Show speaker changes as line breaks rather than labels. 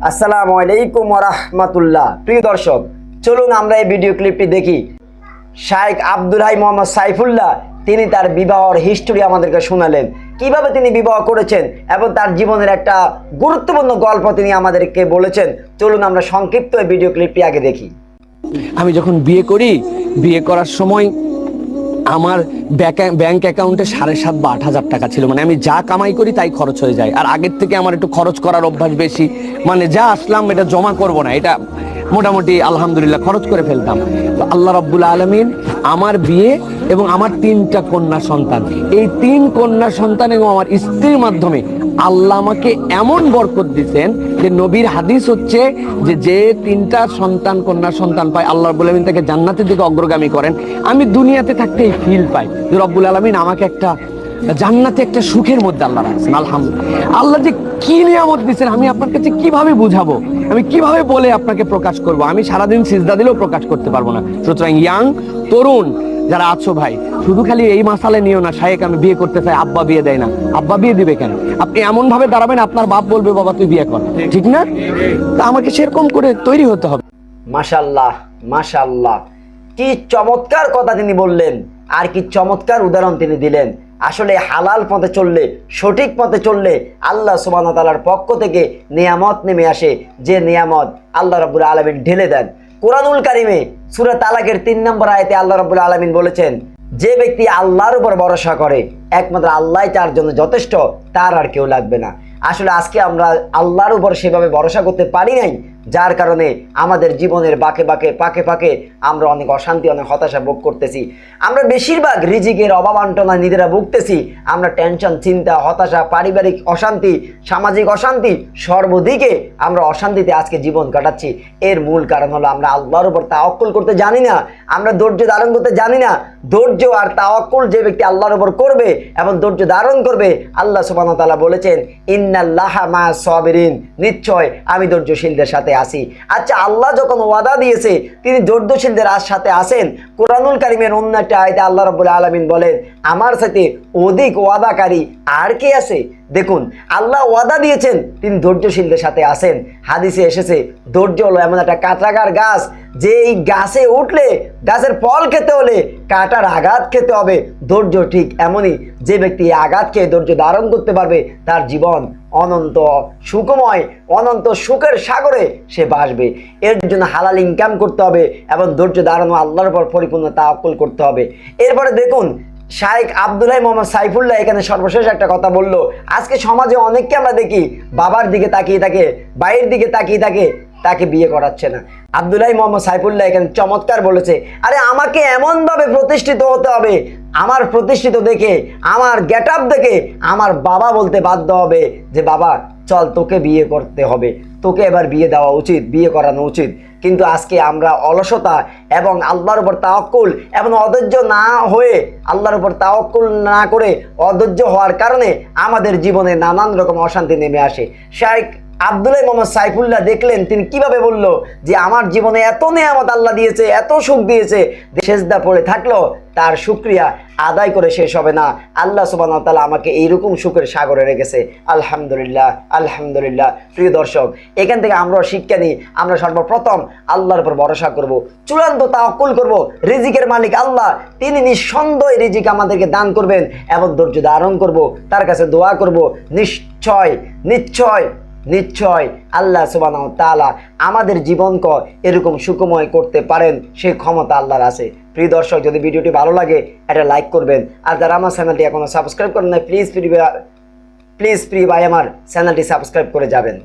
আসসালামু আলাইকুম ওয়া রাহমাতুল্লাহ। প্রিয় দর্শক, চলুন আমরা এই ভিডিও ক্লিপটি দেখি। শাইখ আব্দুল হাই মোহাম্মদ সাইফুল্লাহ তিনি তার বিবাহের হিস্টোরি আমাদেরকে শোনালেন, কিভাবে তিনি বিবাহ করেছেন এবং তার জীবনের একটা গুরুত্বপূর্ণ গল্প তিনি আমাদেরকে বলেছেন। চলুন আমরা সংক্ষিপ্ত এই ভিডিও ক্লিপটি আগে দেখি।
আমি যখন বিয়ে করি, বিয়ে করার সময় আমার ব্যাংক অ্যাকাউন্টে 7.5 বা 8 হাজার টাকা ছিল। মানে আমি যা কামাই করি তাই খরচ হয়ে যায়। আর আগের থেকে আমার একটু খরচ করার অভ্যাস বেশি। মানে যা আসলাম এটা জমা করব না, এটা মোটামুটি আলহামদুলিল্লাহ খরচ করে ফেলতাম। তো আল্লাহ রাব্বুল আলামিন আমার বিয়ে এবং আমার 3টা কন্যা সন্তান, এই 3 কন্যা সন্তান এবং আমার স্ত্রীর মাধ্যমে আল্লাহ আমাকে এমন বরকত দিয়েছেন যে নবীর হাদিস হচ্ছে যে 3টা সন্তান কন্যা সন্তান পায় আল্লাহ রাব্বুল আলামিন তাকে জান্নাতের দিকে অগ্রগামী করেন। আমি দুনিয়াতে থাকতে এই ফিল পাই যে রব্বুল আলামিন আমাকে একটা জান্নাতে একটা সুখের মধ্যে আল্লাহ রাখছেন। আলহামদুলিল্লাহ। আল্লাহ যে কি নিয়ামত দিচ্ছেন আমি আপনার কাছে কিভাবে বুঝাবো, আমি কিভাবে বলে আপনাকে প্রকাশ করব? আমি সারাদিন সিজদা দিলেও প্রকাশ করতে পারবো না। সুতরাং ইয়াং তরুণ যারা আছো ভাই, শুধু খালি এই মাসালে নিও না শায়েক আমি বিয়ে করতে চাই, আব্বা বিয়ে দেয় না। আব্বা বিয়ে দিবে কেন? আপনি এমন ভাবে দাঁড়াবেন আপনার বাপ বলবে বাবা তুই বিয়ে কর, ঠিক না? তা আমাকে সেরকম করে তৈরি হতে হবে।
মাশাআল্লাহ মাশাআল্লাহ, কি চমৎকার কথা তিনি বললেন, আর কি চমৎকার উদাহরণ তিনি দিলেন। আসলে হালাল পথে চললে, সঠিক পথে চললে আল্লাহ সুবহানাহু ওয়া তাআলার পক্ষ থেকে নিয়ামত নেমে আসে, যে নিয়ামত আল্লাহ রাব্বুল আলামিন ঢেলে দেন। কুরআনুল কারীমে সূরা তালাকের 3 নম্বর আয়াতে আল্লাহ রাব্বুল আলামিন বলেছেন, যে ব্যক্তি আল্লাহর উপর ভরসা করে একমাত্র আল্লাহই তার জন্য যথেষ্ট, তার আর কেউ লাগবে না। আসলে আজকে আমরা আল্লাহর উপর সেভাবে ভরসা করতে পারি নাই, যার কারণে আমাদের জীবনের পাকে পাকে আমরা অনেক অশান্তি, অনেক হতাশা ভোগ করতেছি। আমরা বেশিরভাগ রিজিকের অভাব অন্টনা নিজেরা ভুগতেছি। আমরা টেনশন, চিন্তা, হতাশা, পারিবারিক অশান্তি, সামাজিক অশান্তি, সর্বদিকে আমরা অশান্তিতে আজকে জীবন কাটাচ্ছি। এর মূল কারণ হলো আমরা আল্লাহর উপর তাওয়াক্কুল করতে জানি না, আমরা ধৈর্য ধারণ করতে জানি না। ধৈর্য আর তাওয়াক্কুল যে ব্যক্তি আল্লাহর উপর করবে এবং ধৈর্য ধারণ করবে, আল্লাহ সুবহানাহু ওয়া তাআলা বলেছেন ইন্নাল্লাহা মা'আস সাবিরিন, নিশ্চয় আমি ধৈর্যশীলদের সাথে আছি। আচ্ছা, আল্লাহ যখন ওয়াদা দিয়েছে তিনি ধৈর্যশীলদের সাথে আছেন, কুরআনুল কারীমের অন্য একটা আয়াতে আল্লাহ রাব্বুল আলামিন বলেন আমার সাথে অধিক ওয়াদাকারী আর কে আছে? দেখুন, আল্লাহ ওয়াদা দিয়েছেন তিনি ধৈর্যশীলদের সাথে আছেন। হাদিসে এসেছে ধৈর্য হলো এমন একটা কাঁটাগার গাছ, যে এই গাছে উঠলে গাছের ফল খেতে হলে কাঁটার আঘাত খেতে হবে। ধৈর্য ঠিক এমনই, যে ব্যক্তি আঘাত খেয়ে ধৈর্য ধারণ করতে পারবে তার জীবন অনন্ত সুখময়, অনন্ত সুখের সাগরে সে ভাসবে। এর জন্য হালাল ইনকাম করতে হবে এবং ধৈর্য ধারণ ও আল্লাহর উপর পরিপূর্ণ তাওয়াক্কুল করতে হবে। এরপরে দেখুন, শাইখ আব্দুল হাই মোহাম্মদ সাইফুল্লাহ এখানে সর্বশেষ একটা কথা বললো। আজকে সমাজে অনেককে আমরা দেখি বাবার দিকে তাকিয়ে থাকে, ভাইয়ের দিকে তাকিয়ে থাকে, তাকে বিয়ে করাচ্ছে না। আব্দুল হাই মোহাম্মদ সাইফুল্লাহ এখানে চমৎকার বলেছে, আরে আমাকে এমনভাবে প্রতিষ্ঠিত হতে হবে, আমার প্রতিষ্ঠিত দেখে, আমার গেট আপ দেখে আমার বাবা বলতে বাধ্য হবে যে বাবা চল তোকে বিয়ে করতে হবে, তোকে এবার বিয়ে দেওয়া উচিত, বিয়ে করানো উচিত। কিন্তু আজকে আমরা অলসতা এবং আল্লাহর উপর তাওয়াক্কুল এবং অধৈর্য না হয়ে, আল্লাহর উপর তাওয়াক্কুল না করে অধৈর্য হওয়ার কারণে আমাদের জীবনে নানান রকম অশান্তি নেমে আসে। শাইখ আব্দুল হাই মোহাম্মদ সাইফুল্লাহ দেখলেন তিনি কিভাবে বলল যে আমার জীবনে এত নিয়ামত আল্লাহ দিয়েছে, এত সুখ দিয়েছে, সেজদা পড়ে থাকলো তার শুকরিয়া আদায় করে শেষ হবে না। আল্লাহ সুবহানাহু ওয়া তাআলা আমাকে এইরকম সুখের সাগরে রেখেছে, আলহামদুলিল্লাহ আলহামদুলিল্লাহ। প্রিয় দর্শক, এখান থেকে আমরা শিক্ষা নিই, আমরা সর্বপ্রথম আল্লাহর উপর ভরসা করব, চূড়ান্ত তাওয়াক্কুল করব। রিজিকের মালিক আল্লাহ, তিনি নিঃসন্দেহে রিজিক আমাদেরকে দান করবেন এবং ধৈর্য ধারণ করব, তার কাছে দোয়া করব। নিশ্চয় নিশ্চয় নিশ্চয় আল্লাহ সুবহানাহু ওয়া তাআলা আমাদের জীবনকে এরকম সুখময় করতে পারেন, সেই ক্ষমতা আল্লাহর আছে। প্রিয় দর্শক, যদি ভিডিওটি ভালো লাগে এটা লাইক করবেন, আর যারা আমার চ্যানেলটি এখনো সাবস্ক্রাইব করেন না প্লিজ প্রিয় ভাই আমার চ্যানেলটি সাবস্ক্রাইব করে যাবেন।